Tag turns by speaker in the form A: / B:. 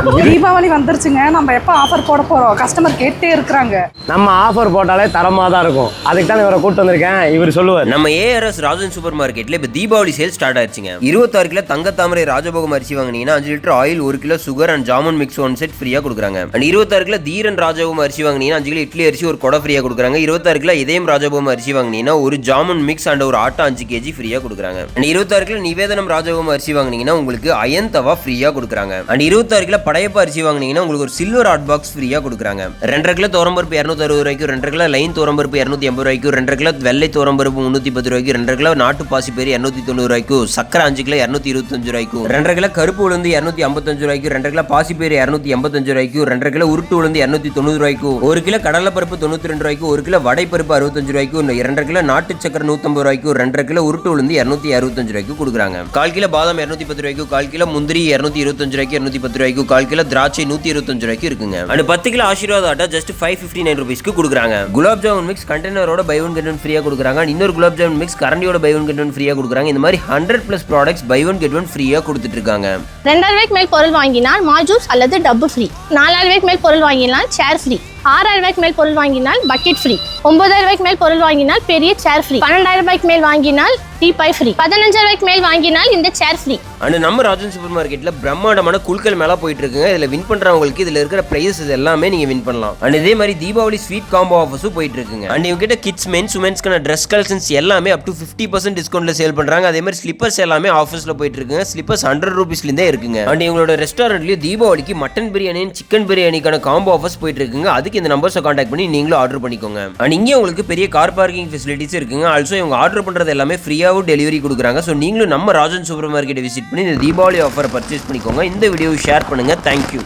A: தீபாவளி வந்துருச்சுங்க. நம்ம எப்போ ஆஃபர் போட போறோம்? கஸ்டமர் கேட்டே இருக்கிறாங்க.
B: நம்ம ஆஃபர் போட்டாலே தரமாக தான் இருக்கும். அதுக்கு தான் இவரை கூப்பிட்டு வந்திருக்கேன். இவர் சொல்லுவார்.
C: நம்ம ஏஆர்எஸ் ராஜன் சூப்பர் மார்க்கெட்ல இப்போ தீபாவளி சேல் ஸ்டார்ட் ஆயிடுச்சுங்க. 26 கிலோ தங்க தாமரை ராஜபோகம் அரிசி வாங்கினீங்கன்னா 5 litre oil, 1 kilo sugar and jamun mix 1 set ஃப்ரீயா கொடுக்குறாங்க. அண்ட் 26 கிலோ தீரன் ராஜபோகம் அரிசி வாங்கினீங்கன்னா 5 கிலோ இட்லி அரிசி ஒரு கொடை ஃப்ரீயா கொடுக்குறாங்க. 26 கிலோ இதயம் ராஜபோகம் அரிசி வாங்கினீங்கன்னா ஒரு ஜாமுன் மிக்ஸ் அண்ட் ஒரு ஆட்டா 5 கேஜி ஃப்ரீயா கொடுக்குறாங்க. அண்ட் 26 கிலோ நிவேதனம் ராஜபோகம் அரிசி வாங்கினீங்கன்னா உங்களுக்கு அயன் தவா ஃப்ரீயா கொடுக்குறாங்க. அண்ட் 26 கிலோ படையப்பா அரிசி வாங்கினீங்கன்னா உங்களுக்கு ஒரு சில்வர் ஹாட் பாக்ஸ் ஃப்ரீயா கொடுக்குறாங்க. 2 கிலோ தோரம்பருப்பு 260 ரூபாய்க்கு, 2 கிலோ லைன் தோரம்பருப்பு 280 ரூபாய்க்கு, 2 கிலோ வெள்ளை தோரம்பருப்பு 310 ரூபாய்க்கு, 2 கிலோ நாட்டு பாசிப்பேரி 290 ரூபாய்க்கு, சக்கரை 5 கிலோ 225 ரூபாய்க்கு, 2 கிலோ கருப்பு உளுந்து 255 ரூபாய்க்கு, 2 கிலோ பாசிப்பேரி 285 ரூபாய்க்கு, 2 கிலோ உருட்டு உளுந்து 290 ரூபாய்க்கு, 1 கிலோ கடலை பருப்பு 92 ரூபாய்க்கு, 1 கிலோ வடை பருப்பு 65 ரூபாய்க்கு, 2 கிலோ நாட்டு சக்கரை 150 ரூபாய்க்கு, 2 கிலோ உருட்டு உளுந்து 265 ரூபாய்க்கு கொடுக்குறாங்க. 1/4 கிலோ பாதாம் 210 ரூபாய்க்கு, 1/4 கிலோ முந்திரி 225 ரூபாய்க்கு, 210 ரூபாய்க்கு, 1/4 கிலோ திராட்சை 125 ரூபாய்க்கு இருக்குங்க. And 10 kilo Aashirvaad atta just 559 ரூபீஸ்க்கு கொடுக்குறாங்க. குலாப் ஜாமுன் மிக்ஸ் கண்டெய்னரோட பை ஒன் கெட் ஒன் ஃப்ரீயா கொடுக்குறாங்க. இன்னொரு குலாப் ஜாமுன் மிக்ஸ் கரண்டியோட பை ஒன் கெட் ஒன் ஃப்ரீயா கொடுக்குறாங்க. இந்த மாதிரி 100+ products buy one get one ஃப்ரீயா கொடுத்துட்டு இருக்காங்க.
D: 2000 ரூபாய்க்கு மேல் பொருள் வாங்கினால் மாஜூஸ் அல்லது டப்பு ஃப்ரீ. 4000 ரூபாய்க்கு மேல் பொருள் வாங்கினால் சேர் ஃப்ரீ. 6000 ரூபாய்க்கு மேல் பொருள் வாங்கினால் பக்கெட் ஃப்ரீ. 9000 ரூபாய்க்கு மேல் பொருள் வாங்கினால் பெரிய சேர் ஃப்ரீ. 12000 ரூபாய்க்கு மேல் வாங்கினால் டீபாய் ஃப்ரீ. 15000 ரூபாய்க்கு மேல் வாங்கினால் இந்த சேர் ஃப்ரீ.
C: அண்ட் நம்ம ராஜன் சூப்பர் மார்க்கெட்ல பிரம்மாண்டமான குழுக்கள் மேல போயிட்டு இருக்குங்க. இதுல வின் பண்றவங்களுக்கு இதுல இருக்கிற பிரைஸஸ் எல்லாமே நீங்க வின் பண்ணலாம். அண்ட் இதே மாதிரி தீபாவளி ஸ்வீட் காம்போ ஆஃபர்ஸும் போயிட்டு இருக்குங்க. அண்ட் இவங்க கிட்ட கிட்ஸ் மென்ஸ் உமன்ஸ்க்கான ட்ரெஸ் கலெக்ஷன்ஸ் எல்லாமே அப் டு 50% டிஸ்கவுண்ட்ல சேல் பண்றாங்க. அதே மாதிரி ஸ்லிப்பர்ஸ் எல்லாமே ஆஃபர்ஸ்ல போயிட்டு இருக்குங்க. ஸ்லிப்பர்ஸ் 100 ரூபீஸ்ல இருந்தே இருக்குங்க. அண்ட் இவங்களோட ரெஸ்டாரண்ட்லயும் தீபாவளிக்கு மட்டன் பிரியாணி சிக்கன் பிரியாணிக்கான காம்போ ஆஃபர்ஸ் போயிட்டு இருக்குங்க. அதுக்கு இந்த நம்பர்ஸை கான்டாக்ட் பண்ணி நீங்களும் ஆர்டர் பண்ணிக்கோங்க. அண்ட் இங்கே உங்களுக்கு பெரிய கார் பார்க்கிங் ஃபெசிலிட்டிஸ் இருக்குங்க. ஆல்சோ இவங்க ஆர்டர் பண்றது எல்லாமே ஃப்ரீயாவும் டெலிவரி கொடுக்குறாங்க. ஸோ நீங்களும் நம்ம ராஜன் சூப்பர் மார்க்கெட்டை விசிட் பண்ணி இந்த தீபாவளி ஆஃபரை பர்ச்சேஸ் பண்ணிக்கோங்க. இந்த வீடியோவை ஷேர் பண்ணுங்க. தேங்க்யூ.